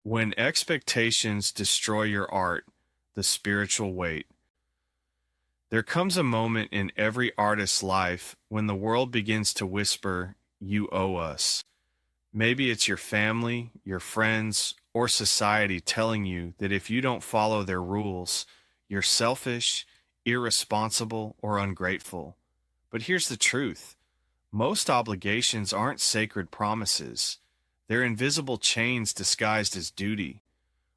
When expectations destroy your art, the spiritual weight. There comes a moment in every artist's life when the world begins to whisper, "You owe us." Maybe it's your family, your friends, or society telling you that if you don't follow their rules, you're selfish, irresponsible, or ungrateful. But here's the truth: most obligations aren't sacred promises, they're invisible chains disguised as duty.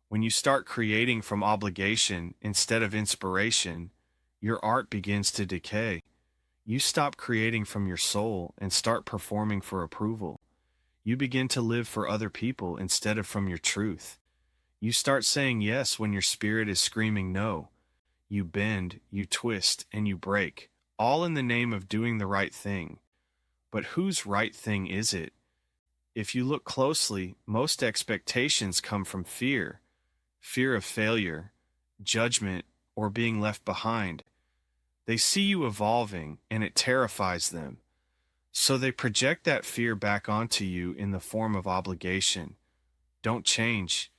When you start creating from obligation instead of inspiration, your art begins to decay. You stop creating from your soul and start performing for approval. You begin to live for other people instead of from your truth. You start saying yes when your spirit is screaming no. You bend, you twist, and you break, all in the name of doing the right thing. But whose right thing is it? If you look closely, most expectations come from fear of failure, judgment, or being left behind. They see you evolving, and it terrifies them. So they project that fear back onto you in the form of obligation. Don't change.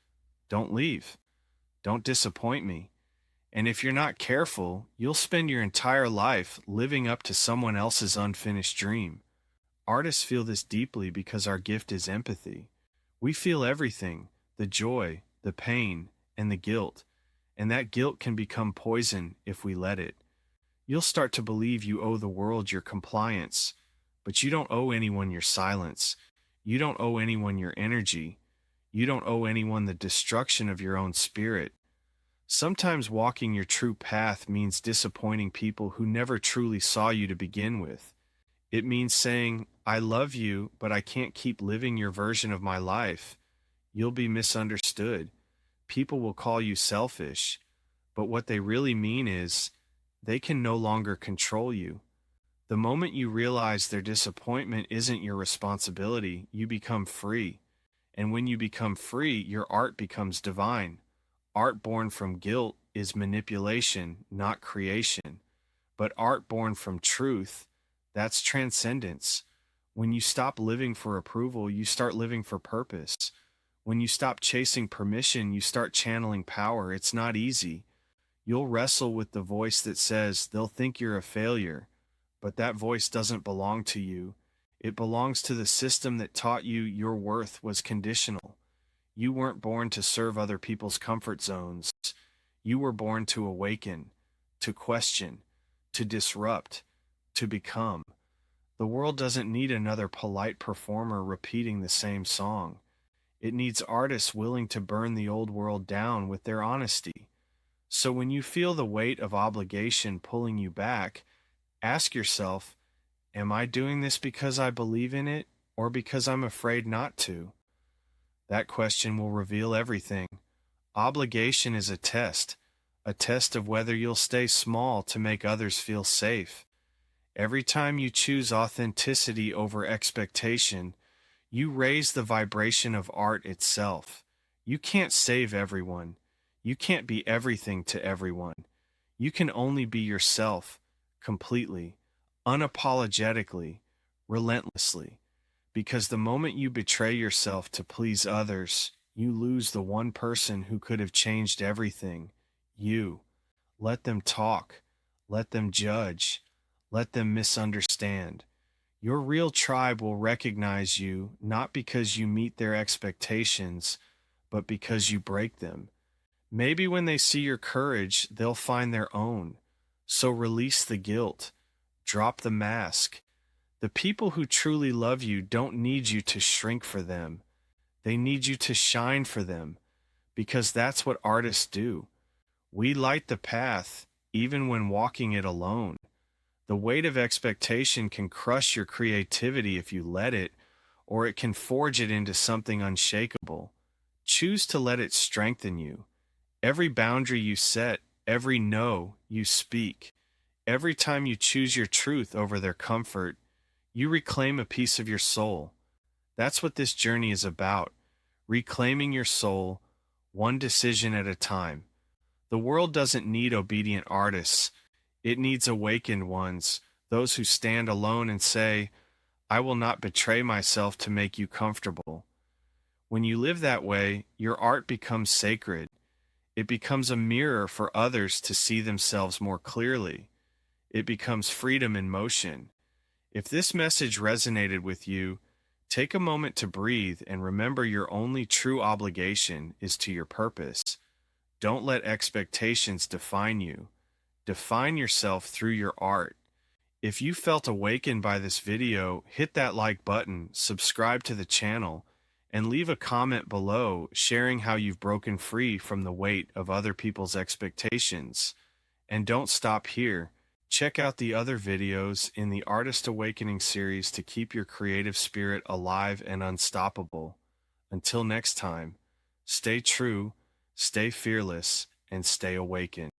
Don't leave. Don't disappoint me. And if you're not careful, you'll spend your entire life living up to someone else's unfinished dream. Artists feel this deeply because our gift is empathy. We feel everything: the joy, the pain, and the guilt. And that guilt can become poison if we let it. You'll start to believe you owe the world your compliance, but you don't owe anyone your silence. You don't owe anyone your energy. You don't owe anyone the destruction of your own spirit. Sometimes walking your true path means disappointing people who never truly saw you to begin with. It means saying, "I love you, but I can't keep living your version of my life." You'll be misunderstood. People will call you selfish, but what they really mean is they can no longer control you. The moment you realize their disappointment isn't your responsibility, you become free. And when you become free, your art becomes divine. Art born from guilt is manipulation, not creation. But art born from truth, that's transcendence. When you stop living for approval, you start living for purpose. When you stop chasing permission, you start channeling power. It's not easy. You'll wrestle with the voice that says they'll think you're a failure, but that voice doesn't belong to you. It belongs to the system that taught you your worth was conditional. You weren't born to serve other people's comfort zones. You were born to awaken, to question, to disrupt, to become. The world doesn't need another polite performer repeating the same song. It needs artists willing to burn the old world down with their honesty. So when you feel the weight of obligation pulling you back, ask yourself, am I doing this because I believe in it or because I'm afraid not to? That question will reveal everything. Obligation is a test of whether you'll stay small to make others feel safe. Every time you choose authenticity over expectation, you raise the vibration of art itself. You can't save everyone. You can't be everything to everyone. You can only be yourself, completely, unapologetically, relentlessly. Because the moment you betray yourself to please others, you lose the one person who could have changed everything: you. Let them talk. Let them judge. Let them misunderstand. Your real tribe will recognize you not because you meet their expectations, but because you break them. Maybe when they see your courage, they'll find their own. So release the guilt. Drop the mask. The people who truly love you don't need you to shrink for them. They need you to shine for them, because that's what artists do. We light the path, even when walking it alone. The weight of expectation can crush your creativity if you let it, or it can forge it into something unshakable. Choose to let it strengthen you. Every boundary you set, every no you speak, every time you choose your truth over their comfort, you reclaim a piece of your soul. That's what this journey is about: reclaiming your soul, one decision at a time. The world doesn't need obedient artists. It needs awakened ones, those who stand alone and say, "I will not betray myself to make you comfortable." When you live that way, your art becomes sacred. It becomes a mirror for others to see themselves more clearly. It becomes freedom in motion. If this message resonated with you, take a moment to breathe and remember your only true obligation is to your purpose. Don't let expectations define you. Define yourself through your art. If you felt awakened by this video, hit that like button, subscribe to the channel, and leave a comment below sharing how you've broken free from the weight of other people's expectations. And don't stop here. Check out the other videos in the Artist Awakening series to keep your creative spirit alive and unstoppable. Until next time, stay true, stay fearless, and stay awakened.